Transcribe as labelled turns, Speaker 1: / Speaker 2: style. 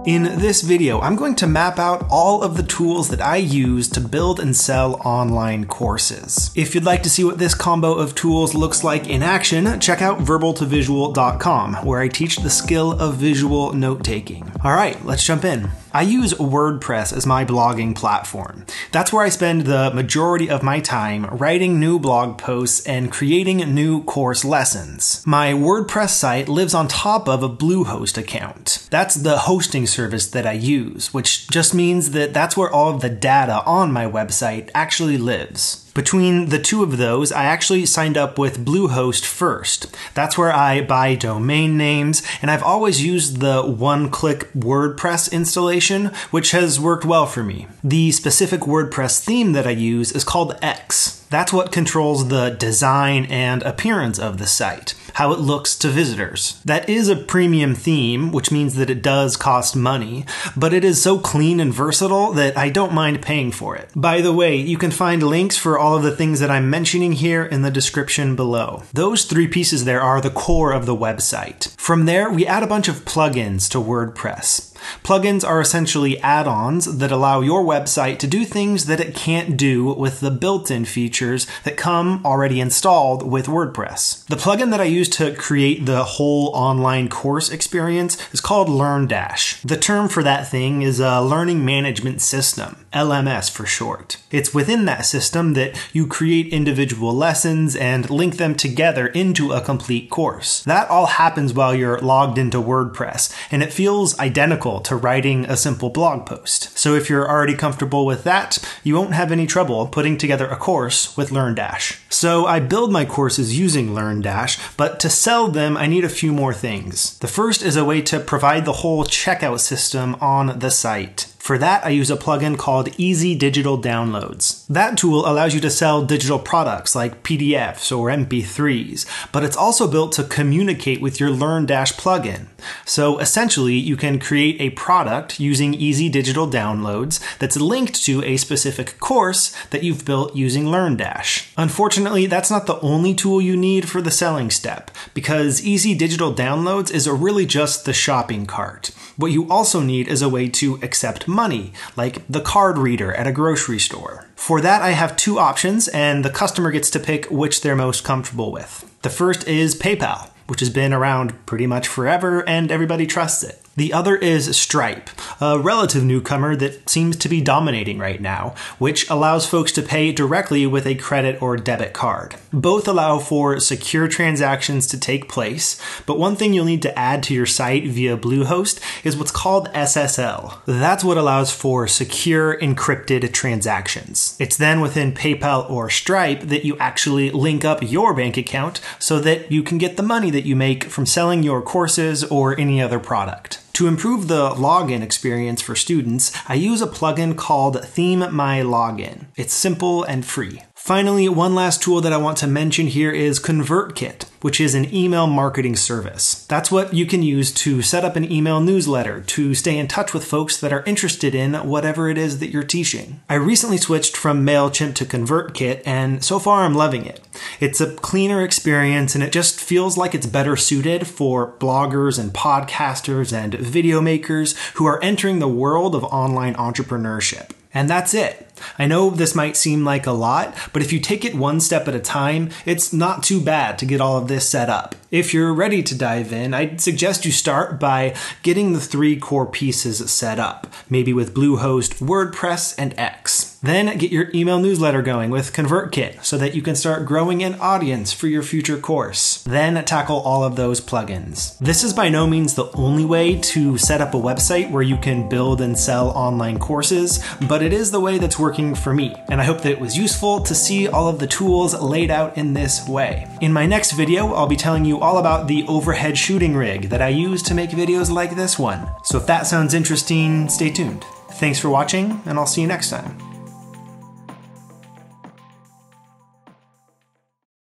Speaker 1: In this video, I'm going to map out all of the tools that I use to build and sell online courses. If you'd like to see what this combo of tools looks like in action, check out verbaltovisual.com, where I teach the skill of visual note-taking. All right, let's jump in. I use WordPress as my blogging platform. That's where I spend the majority of my time writing new blog posts and creating new course lessons. My WordPress site lives on top of a Bluehost account. That's the hosting service that I use, which just means that that's where all of the data on my website actually lives. Between the two of those, I actually signed up with Bluehost first. That's where I buy domain names, and I've always used the one-click WordPress installation, which has worked well for me. The specific WordPress theme that I use is called X. That's what controls the design and appearance of the site, how it looks to visitors. That is a premium theme, which means that it does cost money, but it is so clean and versatile that I don't mind paying for it. By the way, you can find links for all of the things that I'm mentioning here in the description below. Those three pieces there are the core of the website. From there, we add a bunch of plugins to WordPress. Plugins are essentially add-ons that allow your website to do things that it can't do with the built-in features that come already installed with WordPress. The plugin that I use to create the whole online course experience is called LearnDash. The term for that thing is a learning management system, LMS for short. It's within that system that you create individual lessons and link them together into a complete course. That all happens while you're logged into WordPress, and it feels identical to writing a simple blog post. So if you're already comfortable with that, you won't have any trouble putting together a course with LearnDash. So I build my courses using LearnDash, but to sell them, I need a few more things. The first is a way to provide the whole checkout system on the site. For that, I use a plugin called Easy Digital Downloads. That tool allows you to sell digital products like PDFs or MP3s, but it's also built to communicate with your LearnDash plugin. So essentially, you can create a product using Easy Digital Downloads that's linked to a specific course that you've built using LearnDash. Unfortunately, that's not the only tool you need for the selling step, because Easy Digital Downloads is really just the shopping cart. What you also need is a way to accept money, like the card reader at a grocery store. For that, I have two options, and the customer gets to pick which they're most comfortable with. The first is PayPal, which has been around pretty much forever, and everybody trusts it. The other is Stripe, a relative newcomer that seems to be dominating right now, which allows folks to pay directly with a credit or debit card. Both allow for secure transactions to take place, but one thing you'll need to add to your site via Bluehost is what's called SSL. That's what allows for secure encrypted transactions. It's then within PayPal or Stripe that you actually link up your bank account so that you can get the money that you make from selling your courses or any other product. To improve the login experience for students, I use a plugin called Theme My Login. It's simple and free. Finally, one last tool that I want to mention here is Convertkit, which is an email marketing service. That's what you can use to set up an email newsletter to stay in touch with folks that are interested in whatever it is that you're teaching. I recently switched from MailChimp to Convertkit, and so far I'm loving it. It's a cleaner experience, and it just feels like it's better suited for bloggers and podcasters and video makers who are entering the world of online entrepreneurship. And that's it. I know this might seem like a lot, but if you take it one step at a time, it's not too bad to get all of this set up. If you're ready to dive in, I'd suggest you start by getting the three core pieces set up, maybe with Bluehost, WordPress, and X. Then get your email newsletter going with Convertkit so that you can start growing an audience for your future course. Then tackle all of those plugins. This is by no means the only way to set up a website where you can build and sell online courses, but it is the way that's working for me. And I hope that it was useful to see all of the tools laid out in this way. In my next video, I'll be telling you all about the overhead shooting rig that I use to make videos like this one. So if that sounds interesting, stay tuned. Thanks for watching, and I'll see you next time.